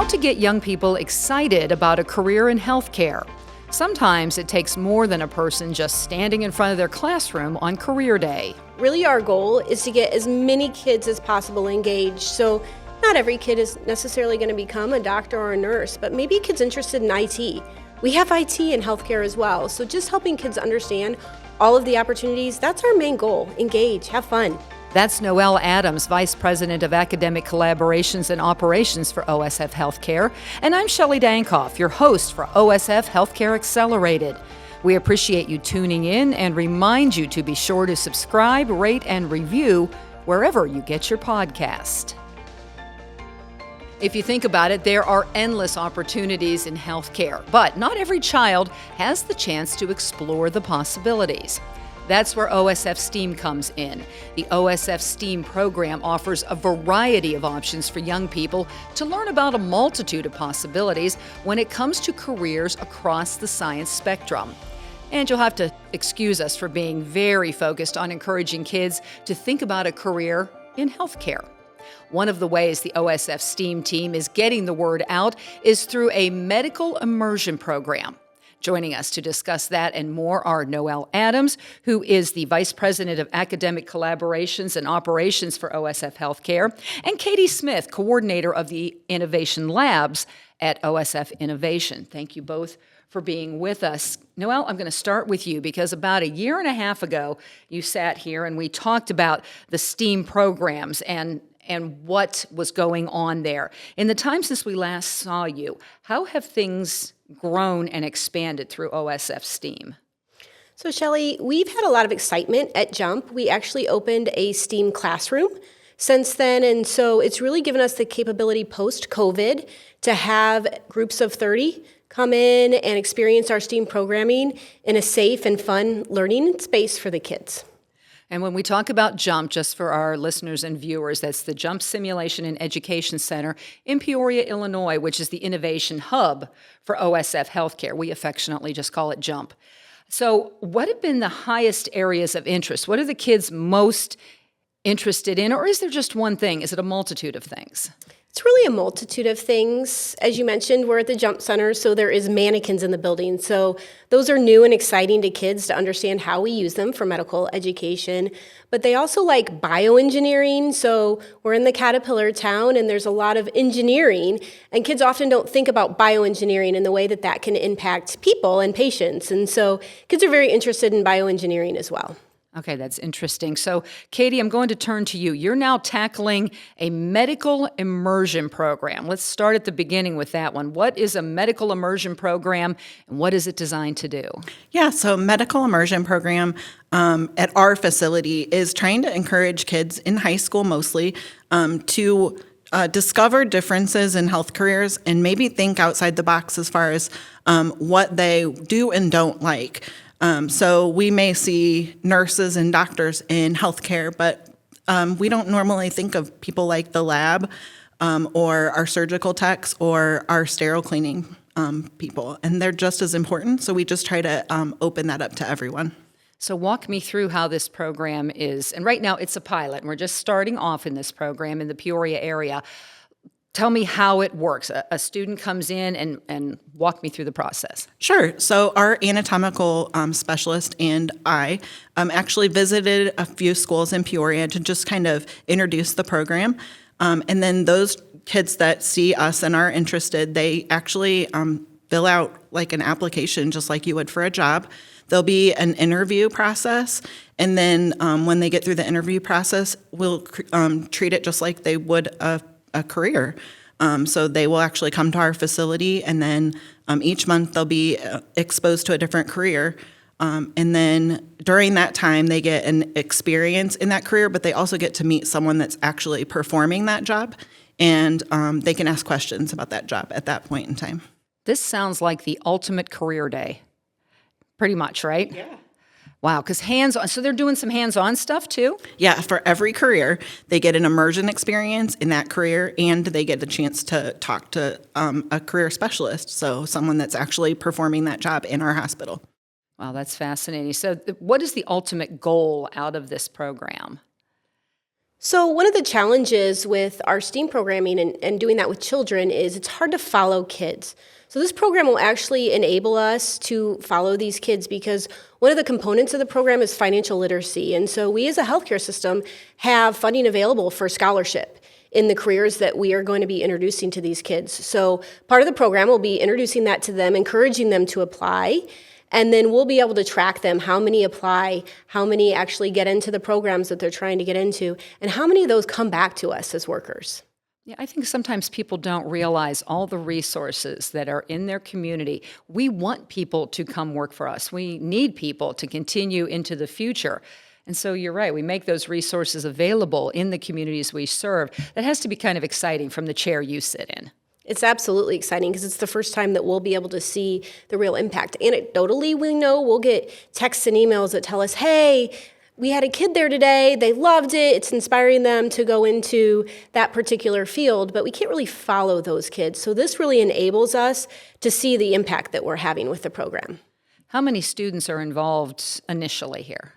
How to get young people excited about a career in healthcare. Sometimes it takes more than a person just standing in front of their classroom on career day. Really, our goal is to get as many kids as possible engaged. So not every kid is necessarily going to become a doctor or a nurse, but maybe a kid's interested in IT. We have IT in healthcare as well. So just helping kids understand all of the opportunities, that's our main goal. Engage, have fun. That's Noël Adams, Vice President of Academic Collaborations and Operations for OSF HealthCare. And I'm Shelli Dankoff, your host for OSF HealthCare Accelerated. We appreciate you tuning in and remind you to be sure to subscribe, rate, and review wherever you get your podcast. If you think about it, there are endless opportunities in healthcare, but not every child has the chance to explore the possibilities. That's where OSF STEAM comes in. The OSF STEAM program offers a variety of options for young people to learn about a multitude of possibilities when it comes to careers across the science spectrum. And you'll have to excuse us for being very focused on encouraging kids to think about a career in healthcare. One of the ways the OSF STEAM team is getting the word out is through a medical immersion program. Joining us to discuss that and more are Noël Adams, who is the Vice President of Academic Collaborations and Operations for OSF Healthcare, and Katie Smith, Coordinator of the Innovation Labs at OSF Innovation. Thank you both for being with us. Noël, I'm going to start with you because about a year and a half ago, you sat here and we talked about the STEAM programs and what was going on there. In the time since we last saw you, how have things grown and expanded through OSF STEAM? So Shelli, we've had a lot of excitement at JUMP. We actually opened a STEAM classroom since then, and so it's really given us the capability post-COVID to have groups of 30 come in and experience our STEAM programming in a safe and fun learning space for the kids. And when we talk about JUMP, just for our listeners and viewers, that's the JUMP Simulation and Education Center in Peoria, Illinois, which is the innovation hub for OSF Healthcare. We affectionately just call it JUMP. So what have been the highest areas of interest? What are the kids most interested in? Or is there just one thing? Is it a multitude of things? It's really a multitude of things. As you mentioned, we're at the JUMP Center, so there is mannequins in the building. So those are new and exciting to kids to understand how we use them for medical education. But they also like bioengineering. So we're in the Caterpillar town, and there's a lot of engineering. And kids often don't think about bioengineering in the way that that can impact people and patients. And so kids are very interested in bioengineering as well. Okay, that's interesting. So, Katie, I'm going to turn to you. You're now tackling a medical immersion program. Let's start at the beginning with that one. What is a medical immersion program, and what is it designed to do? Yeah, so medical immersion program at our facility is trying to encourage kids in high school mostly to discover differences in health careers and maybe think outside the box as far as what they do and don't like. So we may see nurses and doctors in healthcare, but we don't normally think of people like the lab or our surgical techs or our sterile cleaning people, and they're just as important. So we just try to open that up to everyone. So walk me through how this program is. And right now it's a pilot, and we're just starting off in this program in the Peoria area. Tell me how it works. A student comes in and walk me through the process. Sure. So our anatomical specialist and I actually visited a few schools in Peoria to just kind of introduce the program. And then those kids that see us and are interested, they actually fill out like an application just like you would for a job. There'll be an interview process, and then when they get through the interview process, we'll treat it just like they would a career. So they will actually come to our facility, and then each month they'll be exposed to a different career. And then during that time, they get an experience in that career, but they also get to meet someone that's actually performing that job, and they can ask questions about that job at that point in time. This sounds like the ultimate career day, pretty much, right? Yeah. Wow, because hands-on, so they're doing some hands-on stuff too? Yeah, for every career, they get an immersion experience in that career, and they get the chance to talk to a career specialist, so someone that's actually performing that job in our hospital. Wow, that's fascinating. So what is the ultimate goal out of this program? So one of the challenges with our STEAM programming and doing that with children is it's hard to follow kids. So this program will actually enable us to follow these kids because one of the components of the program is financial literacy. And so we as a healthcare system have funding available for scholarship in the careers that we are going to be introducing to these kids. So part of the program will be introducing that to them, encouraging them to apply, and then we'll be able to track them, how many apply, how many actually get into the programs that they're trying to get into, and how many of those come back to us as workers. Yeah, I think sometimes people don't realize all the resources that are in their community. We want people to come work for us. We need people to continue into the future. And so you're right, we make those resources available in the communities we serve. That has to be kind of exciting from the chair you sit in. It's absolutely exciting because it's the first time that we'll be able to see the real impact. Anecdotally, we know we'll get texts and emails that tell us, hey, we had a kid there today, they loved it, it's inspiring them to go into that particular field, but we can't really follow those kids. So this really enables us to see the impact that we're having with the program. How many students are involved initially here?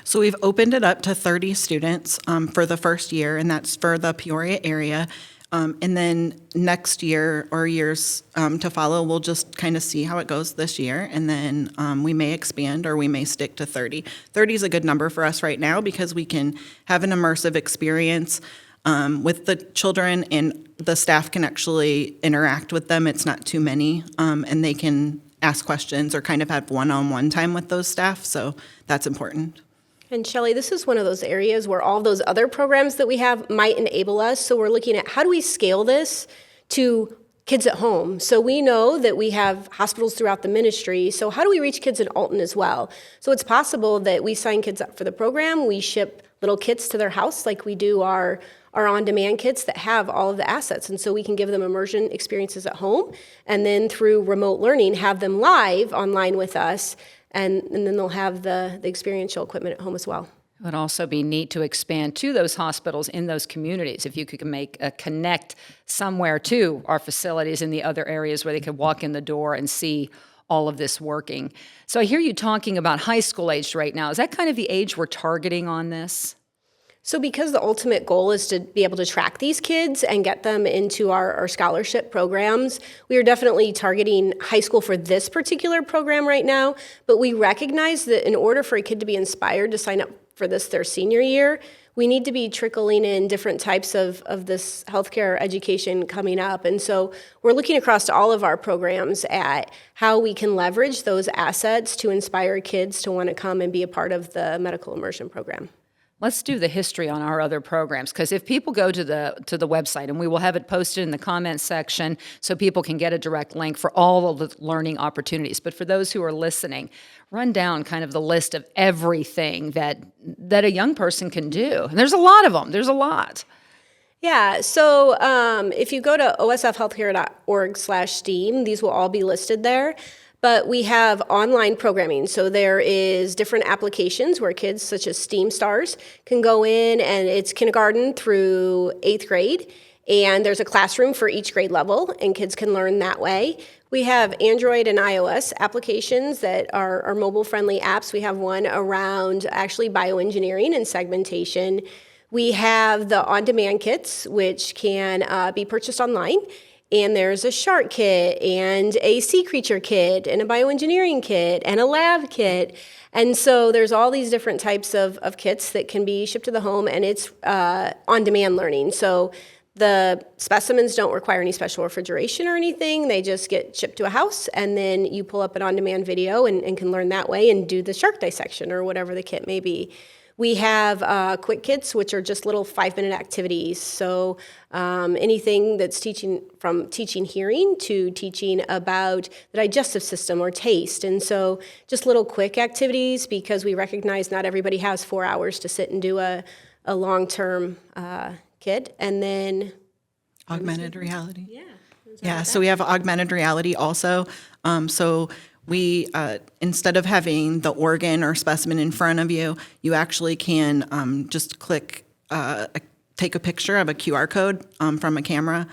So we've opened it up to 30 students for the first year, and that's for the Peoria area. And then next year or years to follow, we'll just kind of see how it goes this year, and then we may expand or we may stick to 30. 30 is a good number for us right now because we can have an immersive experience with the children, and the staff can actually interact with them. It's not too many, and they can ask questions or kind of have one-on-one time with those staff, so that's important. And Shelli, this is one of those areas where all those other programs that we have might enable us. So we're looking at how do we scale this to kids at home? So we know that we have hospitals throughout the ministry. So how do we reach kids in Alton as well? So it's possible that we sign kids up for the program. We ship little kits to their house like we do our on-demand kits that have all of the assets. And so we can give them immersion experiences at home. And then through remote learning, have them live online with us. And then they'll have the experiential equipment at home as well. It would also be neat to expand to those hospitals in those communities. If you could make a connect somewhere to our facilities in the other areas where they could walk in the door and see all of this working. So I hear you talking about high school age right now. Is that kind of the age we're targeting on this? So because the ultimate goal is to be able to track these kids and get them into our scholarship programs, we are definitely targeting high school for this particular program right now, but we recognize that in order for a kid to be inspired to sign up for this their senior year, we need to be trickling in different types of this healthcare education coming up. And so we're looking across all of our programs at how we can leverage those assets to inspire kids to want to come and be a part of the medical immersion program. Let's do the history on our other programs, because if people go to the website, and we will have it posted in the comments section so people can get a direct link for all of the learning opportunities. But for those who are listening, run down kind of the list of everything that a young person can do. And there's a lot of them. There's a lot. Yeah, so if you go to osfhealthcare.org/STEAM, these will all be listed there. But we have online programming, so there is different applications where kids such as STEAM Stars can go in, and it's kindergarten through 8th grade, and there's a classroom for each grade level, and kids can learn that way. We have Android and iOS applications that are mobile-friendly apps. We have one around actually bioengineering and segmentation. We have the on-demand kits, which can be purchased online. And there's a shark kit and a sea creature kit and a bioengineering kit and a lab kit. And so there's all these different types of kits that can be shipped to the home, and it's on-demand learning. So the specimens don't require any special refrigeration or anything. They just get shipped to a house, and then you pull up an on-demand video and can learn that way and do the shark dissection or whatever the kit may be. We have quick kits, which are just little 5-minute activities. So anything that's from teaching hearing to teaching about the digestive system or taste. And so just little quick activities, because we recognize not everybody has 4 hours to sit and do a long-term kit. And then augmented reality. Yeah, so we have augmented reality also. So we, instead of having the organ or specimen in front of you, you actually can just click, take a picture of a QR code from a camera,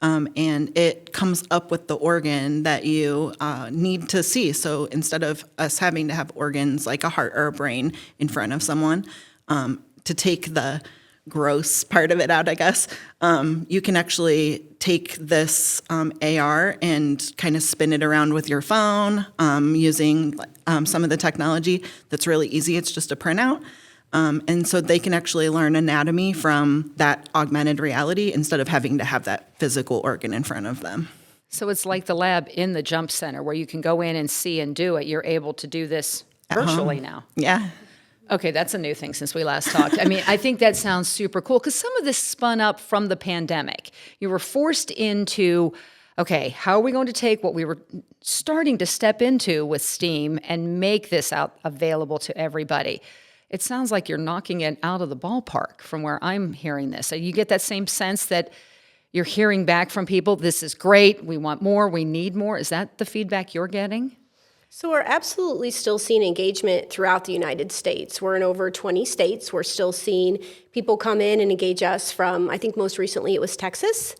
and it comes up with the organ that you need to see. So instead of us having to have organs like a heart or a brain in front of someone, to take the gross part of it out, I guess. You can actually take this AR and kind of spin it around with your phone using some of the technology that's really easy. It's just a printout. And so they can actually learn anatomy from that augmented reality instead of having to have that physical organ in front of them. So it's like the lab in the Jump Center where you can go in and see and do it. You're able to do this virtually now. Yeah. Okay, that's a new thing since we last talked. I mean, I think that sounds super cool because some of this spun up from the pandemic. You were forced into, okay, how are we going to take what we were starting to step into with STEAM and make this out available to everybody? It sounds like you're knocking it out of the ballpark from where I'm hearing this. So you get that same sense that you're hearing back from people, this is great, we want more, we need more. Is that the feedback you're getting? So we're absolutely still seeing engagement throughout the United States. We're in over 20 states. We're still seeing people come in and engage us from, I think most recently it was Texas.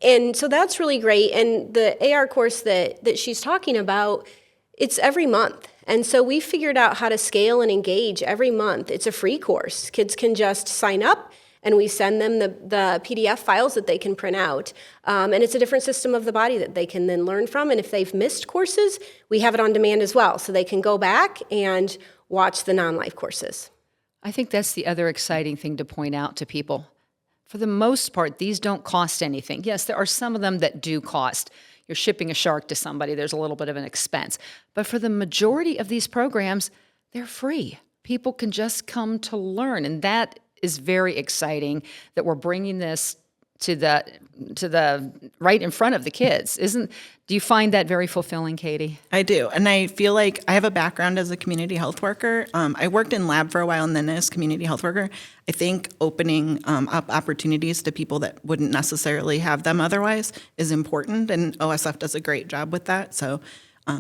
And so that's really great. And the AR course that she's talking about, it's every month. And so we figured out how to scale and engage every month. It's a free course. Kids can just sign up and we send them the PDF files that they can print out. And it's a different system of the body that they can then learn from. And if they've missed courses, we have it on demand as well. So they can go back and watch the non-life courses. I think that's the other exciting thing to point out to people. For the most part, these don't cost anything. Yes, there are some of them that do cost. You're shipping a shark to somebody, there's a little bit of an expense. But for the majority of these programs, they're free. People can just come to learn. And that is very exciting that we're bringing this to the right in front of the kids. Do you find that very fulfilling, Katie? I do. And I feel like I have a background as a community health worker. I worked in lab for a while and then as community health worker. I think opening up opportunities to people that wouldn't necessarily have them otherwise is important. And OSF does a great job with that. So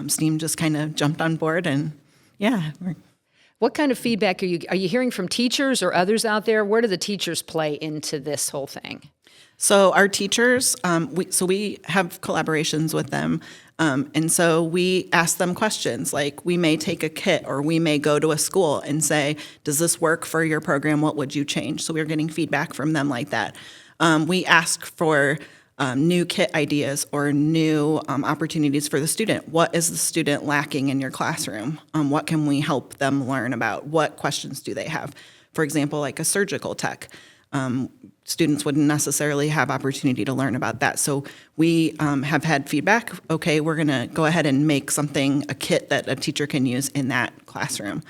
STEAM just kind of jumped on board and yeah. What kind of feedback are you hearing from teachers or others out there? Where do the teachers play into this whole thing? So our teachers, we have collaborations with them, and so we ask them questions like we may take a kit or we may go to a school and say, does this work for your program? What would you change? So we're getting feedback from them like that. We ask for new kit ideas or new opportunities for the student. What is the student lacking in your classroom? What can we help them learn about? What questions do they have? For example, like a surgical tech. Students wouldn't necessarily have opportunity to learn about that. So we have had feedback, okay, we're gonna go ahead and make a kit that a teacher can use in that classroom.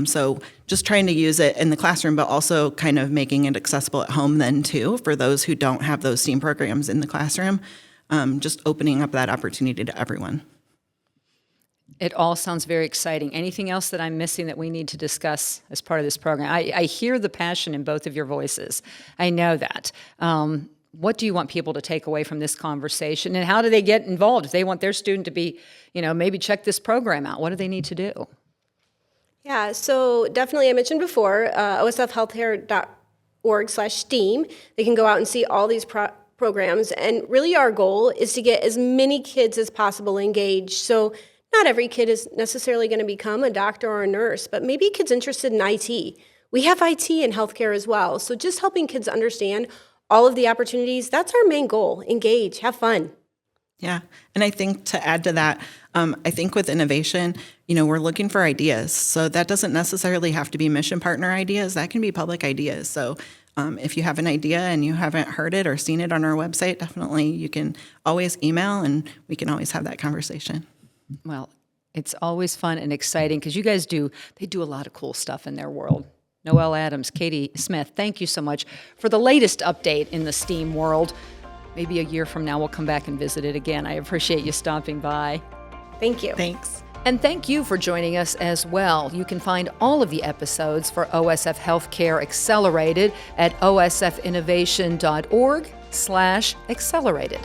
So just trying to use it in the classroom, but also kind of making it accessible at home then too, for those who don't have those STEAM programs in the classroom, just opening up that opportunity to everyone. It all sounds very exciting. Anything else that I'm missing that we need to discuss as part of this program? I hear the passion in both of your voices. I know that. What do you want people to take away from this conversation, and how do they get involved? If they want their student to be, maybe check this program out, what do they need to do? Yeah, so definitely I mentioned before, osfhealthcare.org/STEAM. They can go out and see all these programs. And really our goal is to get as many kids as possible engaged. So not every kid is necessarily going to become a doctor or a nurse, but maybe a kid's interested in IT. We have IT in healthcare as well. So just helping kids understand all of the opportunities, that's our main goal. Engage, have fun. Yeah, and I think to add to that, I think with innovation, we're looking for ideas. So that doesn't necessarily have to be mission partner ideas. That can be public ideas. So if you have an idea and you haven't heard it or seen it on our website, definitely you can always email and we can always have that conversation. Well, it's always fun and exciting because you guys do a lot of cool stuff in their world. Noël Adams, Katie Smith, thank you so much for the latest update in the STEAM world. Maybe a year from now, we'll come back and visit it again. I appreciate you stopping by. Thank you. Thanks. And thank you for joining us as well. You can find all of the episodes for OSF Healthcare Accelerated at osfinnovation.org/accelerated.